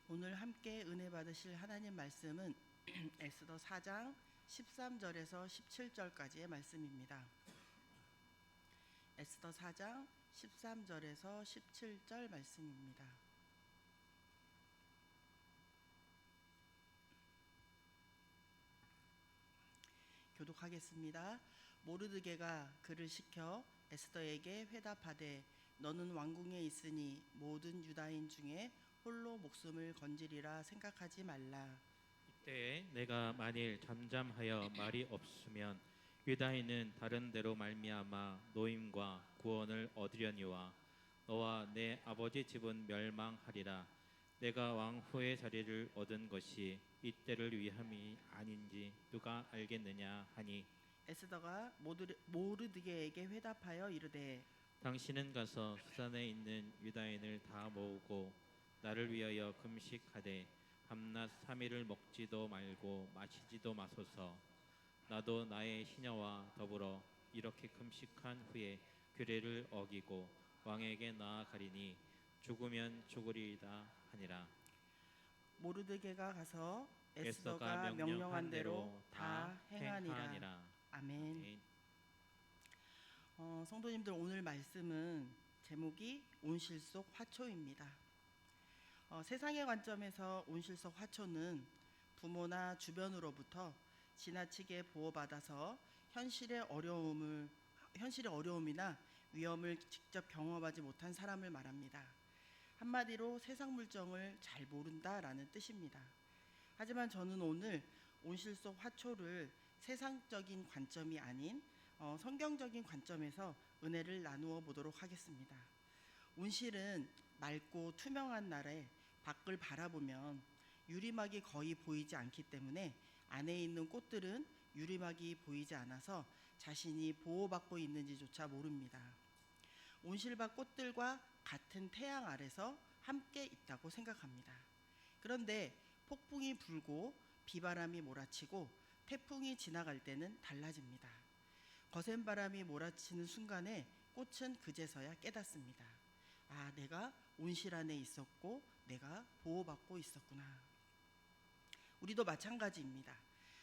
오늘 함께 은혜 받으실 하나님 말씀은 에스더 4장 13절에서 17절까지의 말씀입니다. 에스더 4장 13절에서 17절 말씀입니다. 교독하겠습니다. 모르드게가 그를 시켜 에스더에게 회답하되 너는 왕궁에 있으니 모든 유다인 중에 홀로 목숨을 건지리라 생각하지 말라. 이때에 내가 만일 잠잠하여 말이 없으면 유다인은 다른 데로 말미암아 노임과 구원을 얻으려니와 너와 내 아버지 집은 멸망하리라. 내가 왕후의 자리를 얻은 것이 이때를 위함이 아닌지 누가 알겠느냐 하니 에스더가 모르드게에게 회답하여 이르되 당신은 가서 수산에 있는 유다인을 다 모으고 나를 위하여 금식하되 밤낮 3일을 먹지도 말고 마시지도 마소서. 나도 나의 시녀와 더불어 이렇게 금식한 후에 규례를 어기고 왕에게 나아가리니 죽으면 죽으리이다 하니라. 모르드게가 가서 에스더가 에스더가 명령한 대로 다 행하니라. 아멘. 아멘. 성도님들, 오늘 말씀은 제목이 온실 속 화초입니다. 세상의 관점에서 온실 속 화초는 부모나 주변으로부터 지나치게 보호받아서 현실의 어려움이나 위험을 직접 경험하지 못한 사람을 말합니다. 한마디로 세상 물정을 잘 모른다라는 뜻입니다. 하지만 저는 오늘 온실 속 화초를 세상적인 관점이 아닌 성경적인 관점에서 은혜를 나누어 보도록 하겠습니다. 온실은 맑고 투명한 날에 밖을 바라보면 유리막이 거의 보이지 않기 때문에 안에 있는 꽃들은 유리막이 보이지 않아서 자신이 보호받고 있는지조차 모릅니다. 온실밭 꽃들과 같은 태양 아래서 함께 있다고 생각합니다. 그런데 폭풍이 불고 비바람이 몰아치고 태풍이 지나갈 때는 달라집니다. 거센 바람이 몰아치는 순간에 꽃은 그제서야 깨닫습니다. 아, 내가 온실 안에 있었고 내가 보호받고 있었구나. 우리도 마찬가지입니다.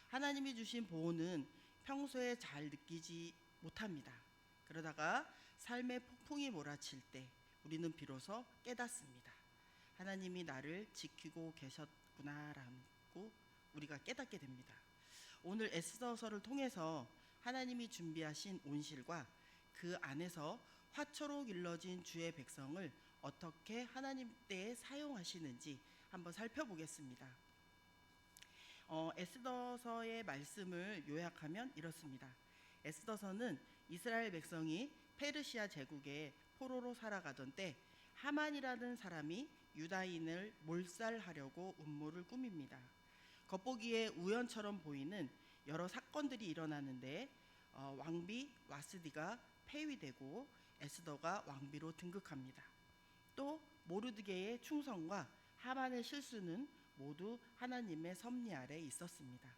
하나님이 주신 보호는 평소에 잘 느끼지 못합니다. 그러다가 삶의 폭풍이 몰아칠 때 우리는 비로소 깨닫습니다. 하나님이 나를 지키고 계셨구나라고 우리가 깨닫게 됩니다. 오늘 에스더서를 통해서 하나님이 준비하신 온실과 그 안에서 화초로 길러진 주의 백성을 어떻게 하나님 때에 사용하시는지 한번 살펴보겠습니다. 에스더서의 말씀을 요약하면 이렇습니다. 에스더서는 이스라엘 백성이 페르시아 제국의 포로로 살아가던 때 하만이라는 사람이 유다인을 몰살하려고 음모를 꾸밉니다. 겉보기에 우연처럼 보이는 여러 사건들이 일어나는데 왕비 와스디가 폐위되고 에스더가 왕비로 등극합니다. 또 모르드게의 충성과 하만의 실수는 모두 하나님의 섭리 아래 있었습니다.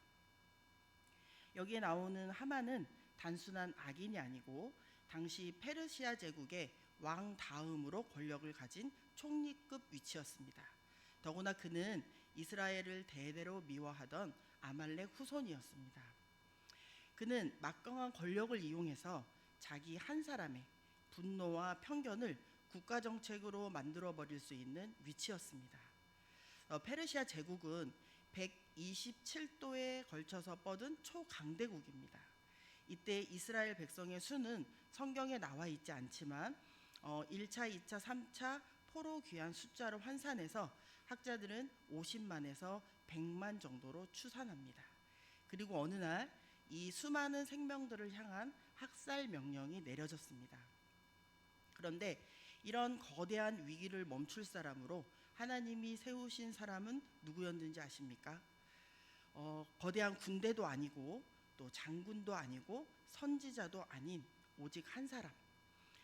여기에 나오는 하만은 단순한 악인이 아니고 당시 페르시아 제국의 왕 다음으로 권력을 가진 총리급 위치였습니다. 더구나 그는 이스라엘을 대대로 미워하던 아말렉 후손이었습니다. 그는 막강한 권력을 이용해서 자기 한 사람의 분노와 편견을 국가 정책으로 만들어버릴 수 있는 위치였습니다. 페르시아 제국은 127도에 걸쳐서 뻗은 초강대국입니다. 이때 이스라엘 백성의 수는 성경에 나와 있지 않지만 1차, 2차, 3차 포로 귀환 숫자로 환산해서 학자들은 50만에서 100만 정도로 추산합니다. 그리고 어느 날 이 수많은 생명들을 향한 학살 명령이 내려졌습니다. 그런데 이런 거대한 위기를 멈출 사람으로 하나님이 세우신 사람은 누구였는지 아십니까? 거대한 군대도 아니고 또 장군도 아니고 선지자도 아닌 오직 한 사람,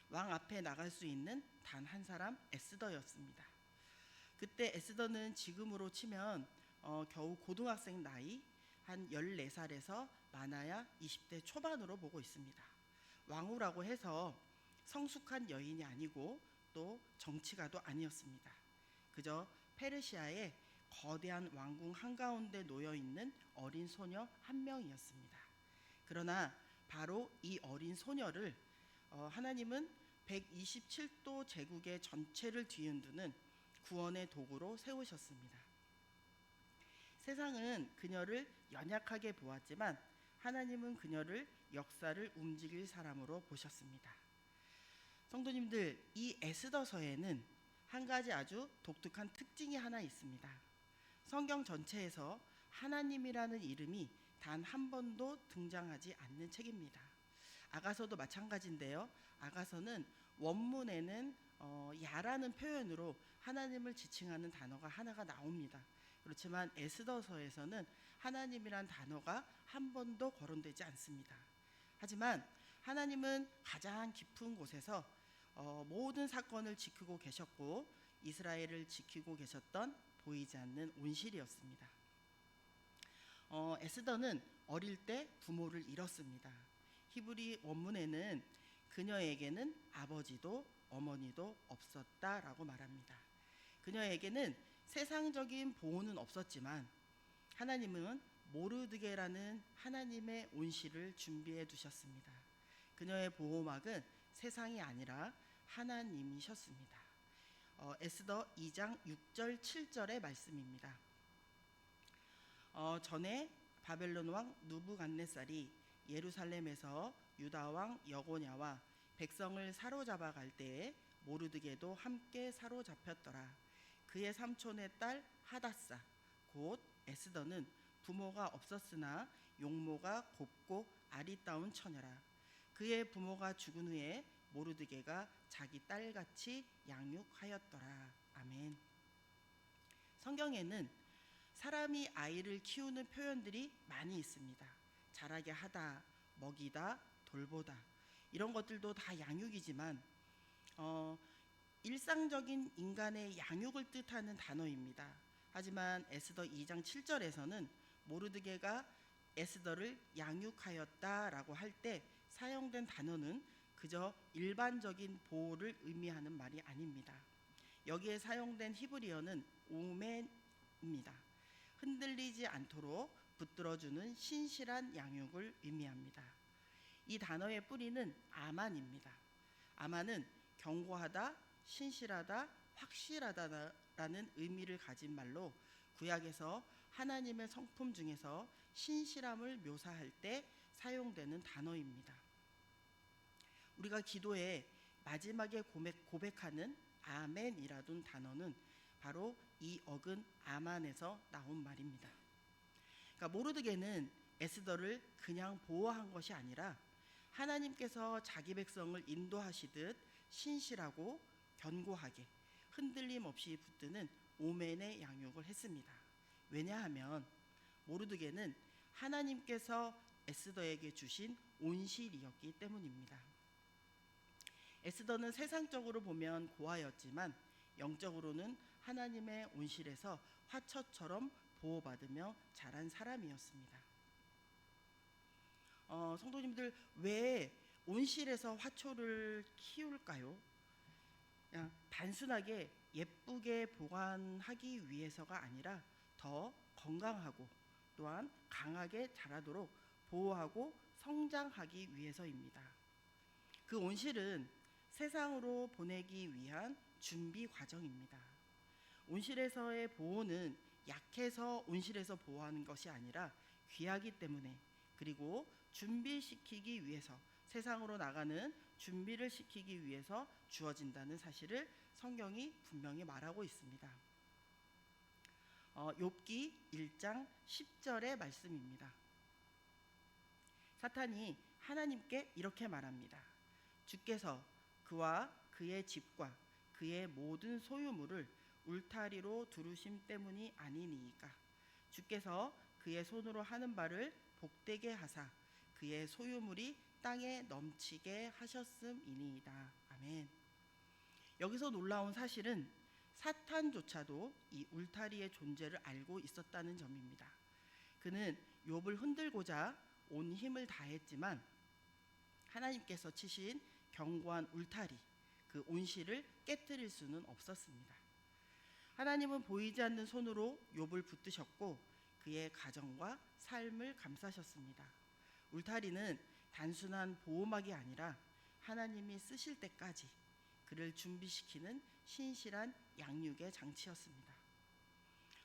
왕 앞에 나갈 수 있는 단 한 사람, 에스더였습니다. 그때 에스더는 지금으로 치면 겨우 고등학생 나이 한 14살에서 많아야 20대 초반으로 보고 있습니다. 왕후라고 해서 성숙한 여인이 아니고 또 정치가도 아니었습니다. 그저 페르시아의 거대한 왕궁 한가운데 놓여 있는 어린 소녀 한 명이었습니다. 그러나 바로 이 어린 소녀를 하나님은 127도 제국의 전체를 뒤흔드는 구원의 도구로 세우셨습니다. 세상은 그녀를 연약하게 보았지만 하나님은 그녀를 역사를 움직일 사람으로 보셨습니다. 성도님들, 이 에스더서에는 한 가지 아주 독특한 특징이 하나 있습니다. 성경 전체에서 하나님이라는 이름이 단 한 번도 등장하지 않는 책입니다. 아가서도 마찬가지인데요. 아가서는 원문에는 야라는 표현으로 하나님을 지칭하는 단어가 하나가 나옵니다. 그렇지만 에스더서에서는 하나님이란 단어가 한 번도 거론되지 않습니다. 하지만 하나님은 가장 깊은 곳에서 모든 사건을 지키고 계셨고 이스라엘을 지키고 계셨던 보이지 않는 온실이었습니다. 에스더는 어릴 때 부모를 잃었습니다. 히브리 원문에는 그녀에게는 아버지도 어머니도 없었다라고 말합니다. 그녀에게는 세상적인 보호는 없었지만 하나님은 모르드게라는 하나님의 온실을 준비해 두셨습니다. 그녀의 보호막은 세상이 아니라 하나님이셨습니다. 에스더 2장 6절 7절의 말씀입니다. 전에 바벨론 왕 느부갓네살이 예루살렘에서 유다 왕 여고냐와 백성을 사로잡아 갈 때에 모르드게도 함께 사로잡혔더라. 그의 삼촌의 딸 하다사 곧 에스더는 부모가 없었으나 용모가 곱고 아리따운 처녀라. 그의 부모가 죽은 후에 모르드게가 자기 딸같이 양육하였더라. 아멘. 성경에는 사람이 아이를 키우는 표현들이 많이 있습니다. 자라게 하다, 먹이다, 돌보다 이런 것들도 다 양육이지만 일상적인 인간의 양육을 뜻하는 단어입니다. 하지만 에스더 2장 7절에서는 모르드게가 에스더를 양육하였다라고 할 때 사용된 단어는 그저 일반적인 보호를 의미하는 말이 아닙니다. 여기에 사용된 히브리어는 오멘입니다. 흔들리지 않도록 붙들어주는 신실한 양육을 의미합니다. 이 단어의 뿌리는 아만입니다. 아만은 견고하다, 신실하다, 확실하다라는 의미를 가진 말로 구약에서 하나님의 성품 중에서 신실함을 묘사할 때 사용되는 단어입니다. 우리가 기도에 마지막에 고백하는 아멘이라는 단어는 바로 이 어근 아만에서 나온 말입니다. 그러니까 모르드게는 에스더를 그냥 보호한 것이 아니라 하나님께서 자기 백성을 인도하시듯 신실하고 견고하게 흔들림 없이 붙드는 오멘의 양육을 했습니다. 왜냐하면 모르드게는 하나님께서 에스더에게 주신 온실이었기 때문입니다. 에스더는 세상적으로 보면 고아였지만 영적으로는 하나님의 온실에서 화처처럼 보호받으며 자란 사람이었습니다. 성도님들, 왜 온실에서 화초를 키울까요? 그냥 단순하게 예쁘게 보관하기 위해서가 아니라 더 건강하고 또한 강하게 자라도록 보호하고 성장하기 위해서입니다. 그 온실은 세상으로 보내기 위한 준비 과정입니다. 온실에서의 보호는 약해서 온실에서 보호하는 것이 아니라 귀하기 때문에, 그리고 준비시키기 위해서, 세상으로 나가는 준비를 시키기 위해서 주어진다는 사실을 성경이 분명히 말하고 있습니다. 욥기 1장 10절의 말씀입니다. 사탄이 하나님께 이렇게 말합니다. 주께서 그와 그의 집과 그의 모든 소유물을 울타리로 두르심 때문이 아니니이까. 주께서 그의 손으로 하는 바를 복되게 하사 그의 소유물이 땅에 넘치게 하셨음이니이다. 아멘. 여기서 놀라운 사실은 사탄조차도 이 울타리의 존재를 알고 있었다는 점입니다. 그는 욥을 흔들고자 온 힘을 다했지만 하나님께서 치신 견고한 울타리, 그 온실을 깨뜨릴 수는 없었습니다. 하나님은 보이지 않는 손으로 욥을 붙드셨고 그의 가정과 삶을 감싸셨습니다. 울타리는 단순한 보호막이 아니라 하나님이 쓰실 때까지 그를 준비시키는 신실한 양육의 장치였습니다.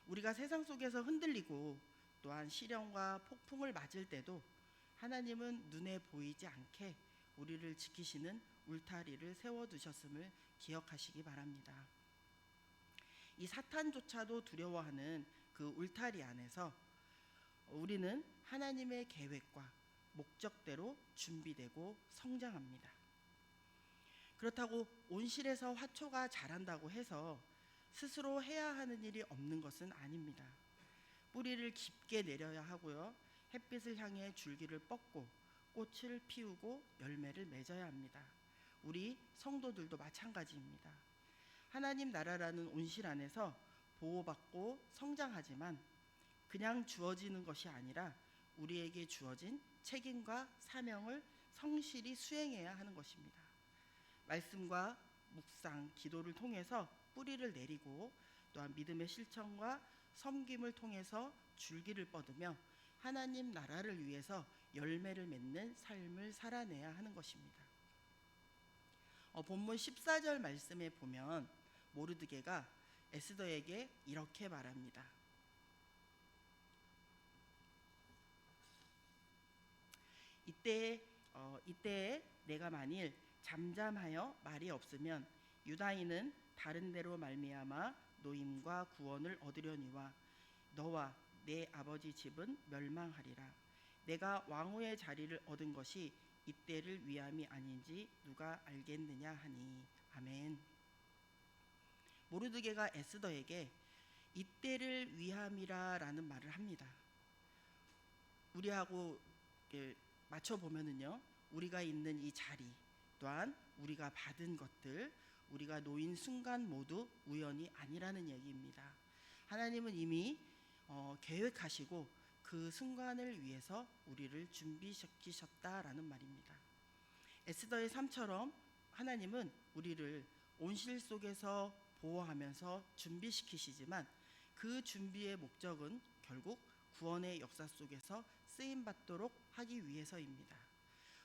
우리가 세상 속에서 흔들리고 또한 시련과 폭풍을 맞을 때도 하나님은 눈에 보이지 않게 우리를 지키시는 울타리를 세워두셨음을 기억하시기 바랍니다. 이 사탄조차도 두려워하는 그 울타리 안에서 우리는 하나님의 계획과 목적대로 준비되고 성장합니다. 그렇다고 온실에서 화초가 자란다고 해서 스스로 해야 하는 일이 없는 것은 아닙니다. 뿌리를 깊게 내려야 하고요. 햇빛을 향해 줄기를 뻗고 꽃을 피우고 열매를 맺어야 합니다. 우리 성도들도 마찬가지입니다. 하나님 나라라는 온실 안에서 보호받고 성장하지만 그냥 주어지는 것이 아니라 우리에게 주어진 책임과 사명을 성실히 수행해야 하는 것입니다. 말씀과 묵상, 기도를 통해서 뿌리를 내리고 또한 믿음의 실천과 섬김을 통해서 줄기를 뻗으며 하나님 나라를 위해서 열매를 맺는 삶을 살아내야 하는 것입니다. 본문 14절 말씀에 보면 모르드게가 에스더에게 이렇게 말합니다. 이때에 내가 만일 잠잠하여 말이 없으면 유다인은 다른 데로 말미암아 노임과 구원을 얻으려니와 너와 내 아버지 집은 멸망하리라. 내가 왕후의 자리를 얻은 것이 이때를 위함이 아닌지 누가 알겠느냐 하니. 아멘. 모르드게가 에스더에게 이때를 위함이라라는 말을 합니다. 우리하고 맞춰보면은요, 우리가 있는 이 자리 또한 우리가 받은 것들, 우리가 놓인 순간 모두 우연이 아니라는 얘기입니다. 하나님은 이미 계획하시고 그 순간을 위해서 우리를 준비시키셨다라는 말입니다. 에스더의 삶처럼 하나님은 우리를 온실 속에서 보호하면서 준비시키시지만 그 준비의 목적은 결국 구원의 역사 속에서 쓰임받도록 하기 위해서입니다.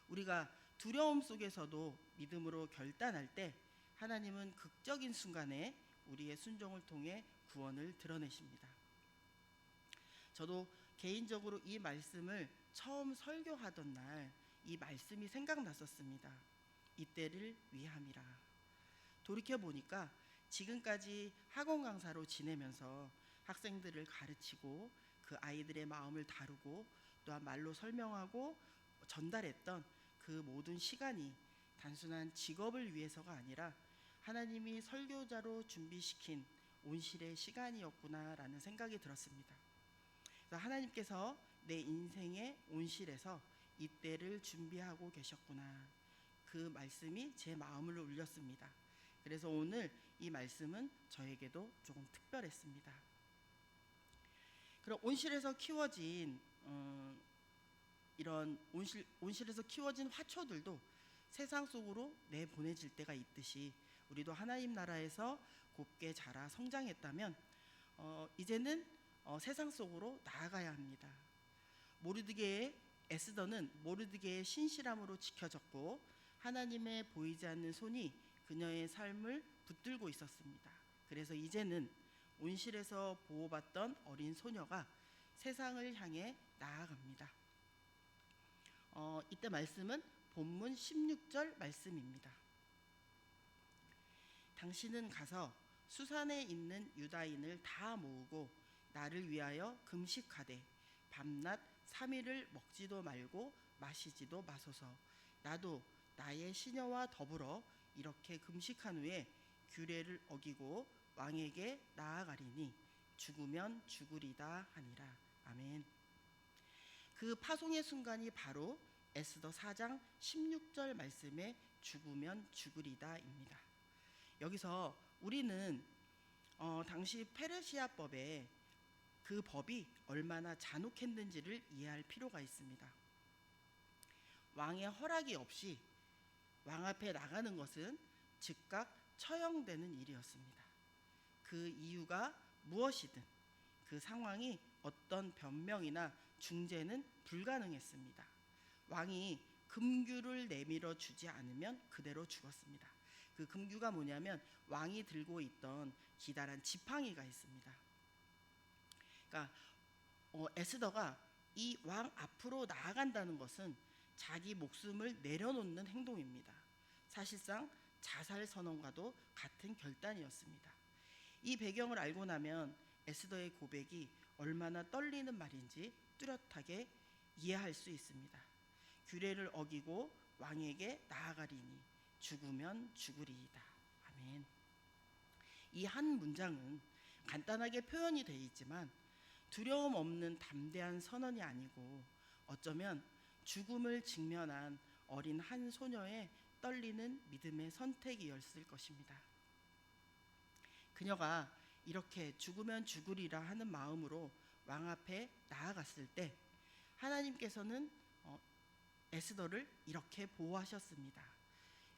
우리가 두려움 속에서도 믿음으로 결단할 때 하나님은 극적인 순간에 우리의 순종을 통해 구원을 드러내십니다. 저도 개인적으로 이 말씀을 처음 설교하던 날 이 말씀이 생각났었습니다. 이때를 위함이라. 돌이켜보니까 지금까지 학원 강사로 지내면서 학생들을 가르치고 그 아이들의 마음을 다루고 또한 말로 설명하고 전달했던 그 모든 시간이 단순한 직업을 위해서가 아니라 하나님이 설교자로 준비시킨 온실의 시간이었구나라는 생각이 들었습니다. 그래서 하나님께서 내 인생의 온실에서 이때를 준비하고 계셨구나. 그 말씀이 제 마음을 울렸습니다. 그래서 오늘 이 말씀은 저에게도 조금 특별했습니다. 그럼 온실에서 키워진 이런 온실에서 키워진 화초들도 세상 속으로 내보내질 때가 있듯이 우리도 하나님 나라에서 곱게 자라 성장했다면 이제는 세상 속으로 나아가야 합니다. 에스더는 모르드게의 신실함으로 지켜졌고 하나님의 보이지 않는 손이 그녀의 삶을 붙들고 있었습니다. 그래서 이제는 온실에서 보호받던 어린 소녀가 세상을 향해 나아갑니다. 이때 말씀은 본문 16절 말씀입니다. 당신은 가서 수산에 있는 유다인을 다 모으고 나를 위하여 금식하되 밤낮 3일을 먹지도 말고 마시지도 마소서. 나도 나의 시녀와 더불어 이렇게 금식한 후에 규례를 어기고 왕에게 나아가리니 죽으면 죽으리다 하니라. 아멘. 그 파송의 순간이 바로 에스더 4장 16절 말씀에 죽으면 죽으리다입니다. 여기서 우리는 당시 페르시아법에 그 법이 얼마나 잔혹했는지를 이해할 필요가 있습니다. 왕의 허락이 없이 왕 앞에 나가는 것은 즉각 처형되는 일이었습니다. 그 그 이유가 무엇이든 그 상황이 어떤 변명이나 중재는 불가능했습니다. 왕이 금규를 내밀어 주지 않으면 그대로 죽었습니다. 그 금규가 뭐냐면 왕이 들고 있던 기다란 지팡이가 있습니다. 그러니까 에스더가 이 왕 앞으로 나아간다는 것은 자기 목숨을 내려놓는 행동입니다. 사실상 자살 선언과도 같은 결단이었습니다. 이 배경을 알고 나면 에스더의 고백이 얼마나 떨리는 말인지 뚜렷하게 이해할 수 있습니다. 규례를 어기고 왕에게 나아가리니 죽으면 죽으리이다. 아멘. 이 한 문장은 간단하게 표현이 되어 있지만 두려움 없는 담대한 선언이 아니고 어쩌면 죽음을 직면한 어린 한 소녀의 떨리는 믿음의 선택이었을 것입니다. 그녀가 이렇게 죽으면 죽으리라 하는 마음으로 왕 앞에 나아갔을 때 하나님께서는 에스더를 이렇게 보호하셨습니다.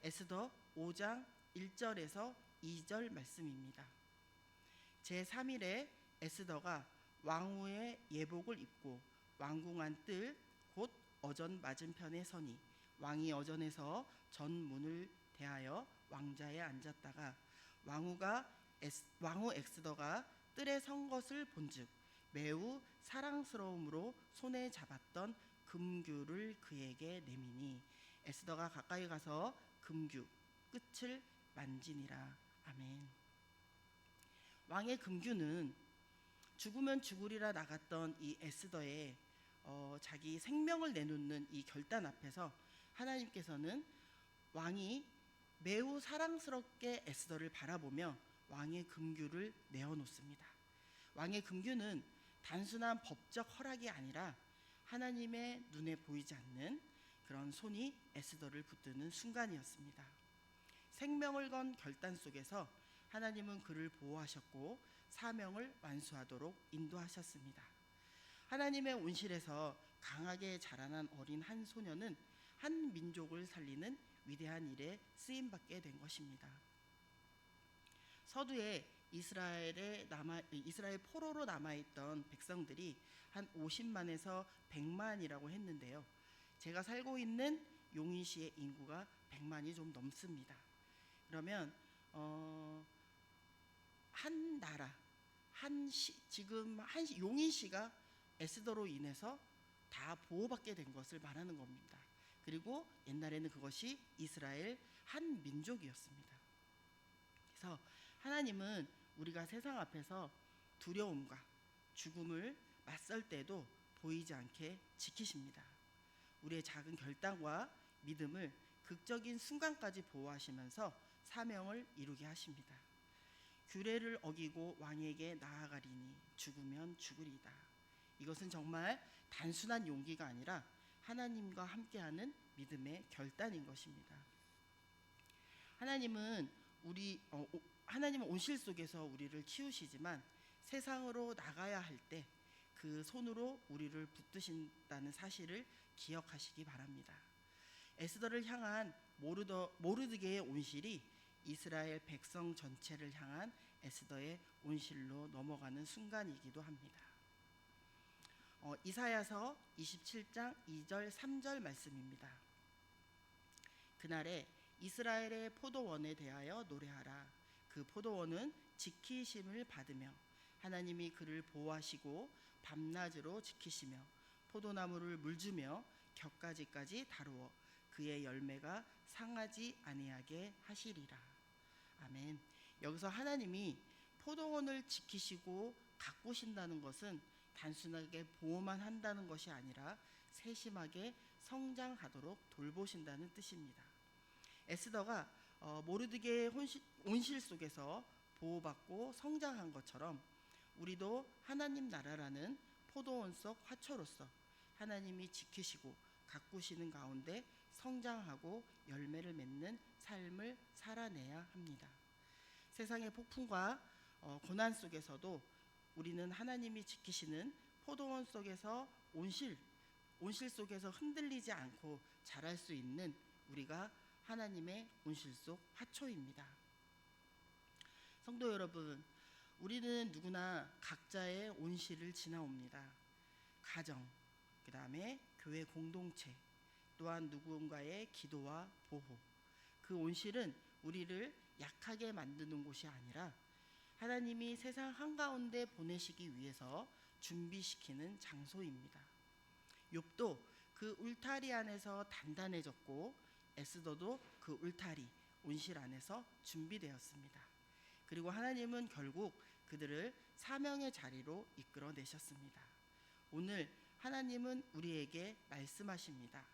에스더 5장 1절에서 2절 말씀입니다. 제3일에 에스더가 왕후의 예복을 입고 왕궁안 뜰 곧 어전 맞은편에 서니 왕이 어전에서 전문을 대하여 왕자에 앉았다가 왕후 엑스더가 뜰에 선 것을 본즉 매우 사랑스러움으로 손에 잡았던 금규를 그에게 내미니 에스더가 가까이 가서 금규 끝을 만지니라. 아멘. 왕의 금규는 죽으면 죽으리라 나갔던 이 에스더의 자기 생명을 내놓는 이 결단 앞에서 하나님께서는 왕이 매우 사랑스럽게 에스더를 바라보며 왕의 금규를 내어놓습니다. 왕의 금규는 단순한 법적 허락이 아니라 하나님의 눈에 보이지 않는 그런 손이 에스더를 붙드는 순간이었습니다. 생명을 건 결단 속에서 하나님은 그를 보호하셨고 사명을 완수하도록 인도하셨습니다. 하나님의 온실에서 강하게 자라난 어린 한 소녀는 한 민족을 살리는 위대한 일에 쓰임받게 된 것입니다. 서두에 이스라엘 포로로 남아있던 백성들이 한 50만에서 100만이라고 했는데요. 제가 살고 있는 용인시의 인구가 100만이 좀 넘습니다. 그러면 한 나라, 지금 용인시가 에스더로 인해서 다 보호받게 된 것을 말하는 겁니다. 그리고 옛날에는 그것이 이스라엘 한 민족이었습니다. 그래서 하나님은 우리가 세상 앞에서 두려움과 죽음을 맞설 때도 보이지 않게 지키십니다. 우리의 작은 결단과 믿음을 극적인 순간까지 보호하시면서 사명을 이루게 하십니다. 규례를 어기고 왕에게 나아가리니 죽으면 죽으리다. 이것은 정말 단순한 용기가 아니라 하나님과 함께하는 믿음의 결단인 것입니다. 하나님은 온실 속에서 우리를 키우시지만 세상으로 나가야 할 때 그 손으로 우리를 붙드신다는 사실을 기억하시기 바랍니다. 에스더를 향한 모르드게의 온실이 이스라엘 백성 전체를 향한 에스더의 온실로 넘어가는 순간이기도 합니다. 이사야서 27장 2절 3절 말씀입니다. 그날에 이스라엘의 포도원에 대하여 노래하라. 그 포도원은 지키심을 받으며 하나님이 그를 보호하시고 밤낮으로 지키시며 포도나무를 물주며 격가지까지 다루어 그의 열매가 상하지 아니하게 하시리라. 아멘. 여기서 하나님이 포도원을 지키시고 가꾸신다는 것은 단순하게 보호만 한다는 것이 아니라 세심하게 성장하도록 돌보신다는 뜻입니다. 에스더가 모르드게의 온실 속에서 보호받고 성장한 것처럼 우리도 하나님 나라라는 포도원 속 화초로서 하나님이 지키시고 가꾸시는 가운데 성장하고 열매를 맺는 삶을 살아내야 합니다. 세상의 폭풍과 고난 속에서도 우리는 하나님이 지키시는 포도원 속에서 온실 속에서 흔들리지 않고 자랄 수 있는 우리가 하나님의 온실 속 화초입니다. 성도 여러분, 우리는 누구나 각자의 온실을 지나옵니다. 가정, 그 다음에 교회 공동체, 또한 누군가의 기도와 보호. 그 온실은 우리를 약하게 만드는 곳이 아니라 하나님이 세상 한가운데 보내시기 위해서 준비시키는 장소입니다. 욥도 그 울타리 안에서 단단해졌고 에스더도 그 울타리, 온실 안에서 준비되었습니다. 그리고 하나님은 결국 그들을 사명의 자리로 이끌어내셨습니다. 오늘 하나님은 우리에게 말씀하십니다.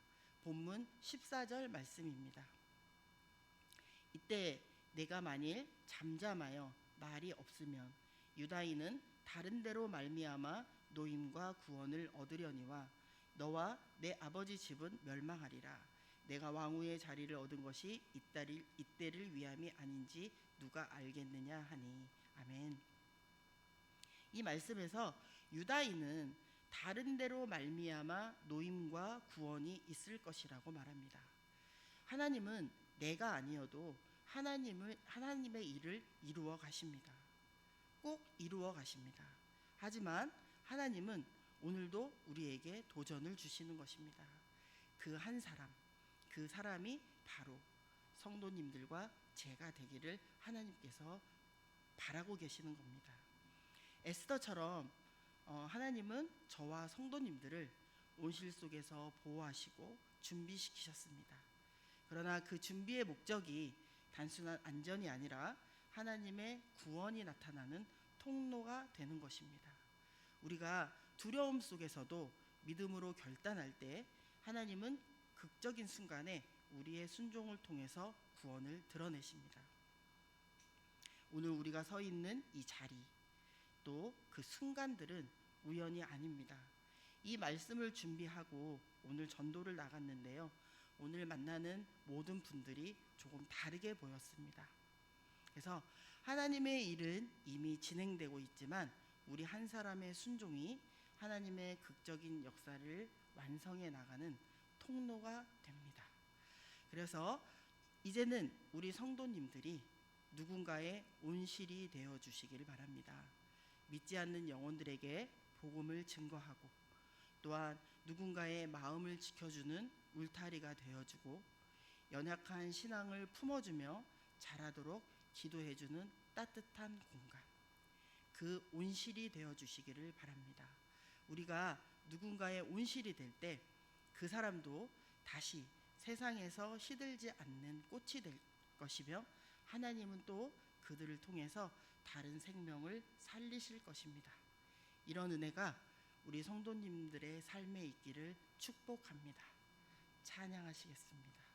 본문 14절 말씀입니다. 이때 내가 만일 잠잠하여 말이 없으면 유다인은 다른 데로 말미암아 노임과 구원을 얻으려니와 너와 내 아버지 집은 멸망하리라. 내가 왕후의 자리를 얻은 것이 이때를 위함이 아닌지 누가 알겠느냐 하니. 아멘. 이 말씀에서 유다인은 다른 데로 말미암아 노임과 구원이 있을 것이라고 말합니다. 하나님은 내가 아니어도 하나님의 일을 이루어 가십니다. 꼭 이루어 가십니다. 하지만 하나님은 오늘도 우리에게 도전을 주시는 것입니다. 그 한 사람, 그 사람이 바로 성도님들과 제가 되기를 하나님께서 바라고 계시는 겁니다. 에스더처럼 하나님은 저와 성도님들을 온실 속에서 보호하시고 준비시키셨습니다. 그러나 그 준비의 목적이 단순한 안전이 아니라 하나님의 구원이 나타나는 통로가 되는 것입니다. 우리가 두려움 속에서도 믿음으로 결단할 때 하나님은 극적인 순간에 우리의 순종을 통해서 구원을 드러내십니다. 오늘 우리가 서 있는 이 자리, 또 그 순간들은 우연이 아닙니다. 이 말씀을 준비하고 오늘 전도를 나갔는데요. 오늘 만나는 모든 분들이 조금 다르게 보였습니다. 그래서 하나님의 일은 이미 진행되고 있지만 우리 한 사람의 순종이 하나님의 극적인 역사를 완성해 나가는 통로가 됩니다. 그래서 이제는 우리 성도님들이 누군가의 온실이 되어 주시기를 바랍니다. 믿지 않는 영혼들에게 복음을 증거하고 또한 누군가의 마음을 지켜주는 울타리가 되어주고 연약한 신앙을 품어주며 자라도록 기도해주는 따뜻한 공간, 그 온실이 되어주시기를 바랍니다. 우리가 누군가의 온실이 될 때 그 사람도 다시 세상에서 시들지 않는 꽃이 될 것이며 하나님은 또 그들을 통해서 다른 생명을 살리실 것입니다. 이런 은혜가 우리 성도님들의 삶에 있기를 축복합니다. 찬양하시겠습니다.